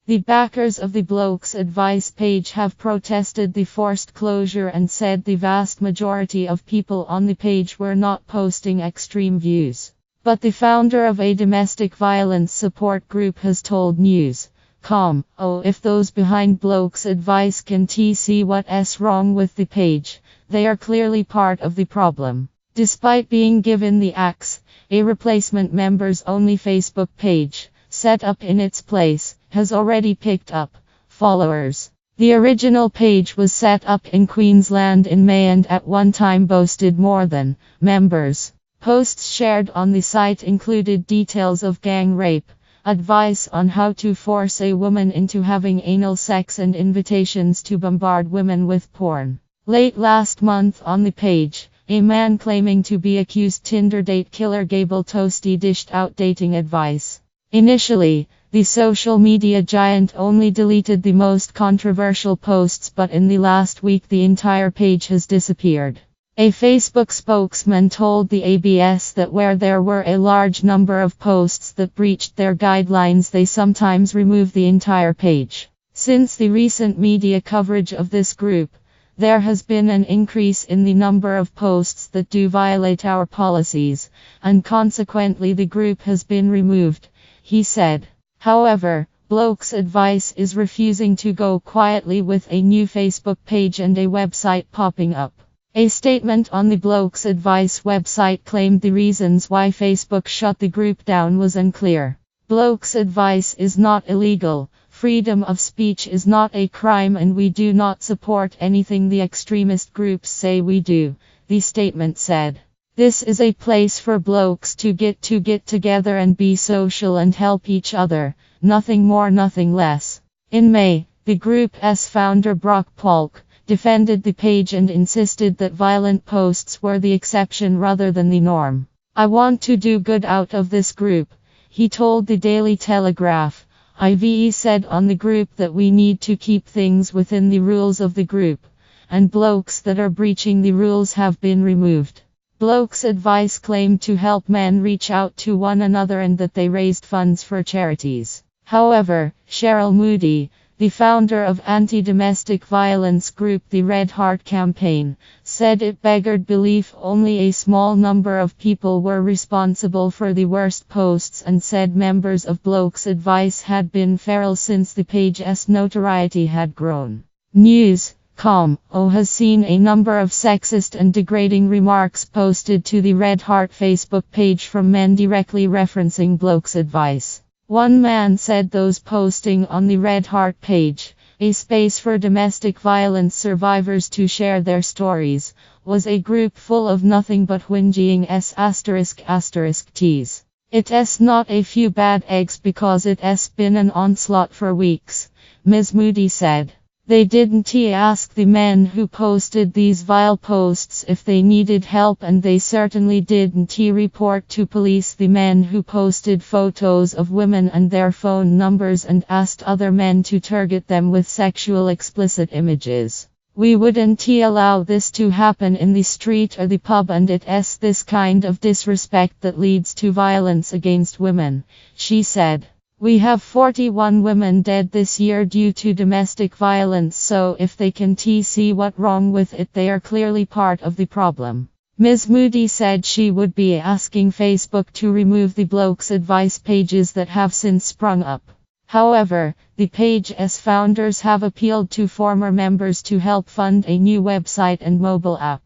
The backers of the Blokes Advice page have protested the forced closure and said the vast majority of people on the page were not posting extreme views. But the founder of a domestic violence support group has told News.com, "Oh, if those behind Blokes Advice can see what's wrong with the page, they are clearly part of the problem." Despite being given the axe, a replacement members-only Facebook page, set up in its place, has already picked up followers. The original page was set up in Queensland in May and at one time boasted more than members. Posts shared on the site included details of gang rape, advice on how to force a woman into having anal sex, and invitations to bombard women with porn. Late last month on the page, a man claiming to be accused Tinder date killer Gable Toasty dished out dating advice. Initially, the social media giant only deleted the most controversial posts, but in the last week the entire page has disappeared. A Facebook spokesman told the ABS that where there were a large number of posts that breached their guidelines, they sometimes remove the entire page. Since the recent media coverage of this group, there has been an increase in the number of posts that do violate our policies, and consequently the group has been removed, he said. However, Blokes Advice is refusing to go quietly, with a new Facebook page and a website popping up. A statement on the Blokes Advice website claimed the reasons why Facebook shut the group down was unclear. Blokes Advice is not illegal, freedom of speech is not a crime, and we do not support anything the extremist groups say we do, the statement said. This is a place for blokes to get together and be social and help each other, nothing more, nothing less. In May, the group's founder Brock Polk defended the page and insisted that violent posts were the exception rather than the norm. "I want to do good out of this group," he told the Daily Telegraph. "I've said on the group that we need to keep things within the rules of the group, and blokes that are breaching the rules have been removed." Blokes Advice claimed to help men reach out to one another and that they raised funds for charities. However, Cheryl Moody, the founder of anti-domestic violence group the Red Heart Campaign, said it beggared belief only a small number of people were responsible for the worst posts, and said members of Blokes Advice had been feral since the page's notoriety had grown. News.com has seen a number of sexist and degrading remarks posted to the Red Heart Facebook page from men directly referencing Blokes Advice. One man said those posting on the Red Heart page, a space for domestic violence survivors to share their stories, was a group full of nothing but whingying *********. It's not a few bad eggs because it's been an onslaught for weeks, Ms. Moody said. They didn't ask the men who posted these vile posts if they needed help, and they certainly didn't report to police the men who posted photos of women and their phone numbers and asked other men to target them with sexual explicit images. "We wouldn't allow this to happen in the street or the pub, and it's this kind of disrespect that leads to violence against women," she said. "We have 41 women dead this year due to domestic violence, so if they can see what's wrong with it, they are clearly part of the problem." Ms. Moody said she would be asking Facebook to remove the Blokes Advice pages that have since sprung up. However, the page's founders have appealed to former members to help fund a new website and mobile app.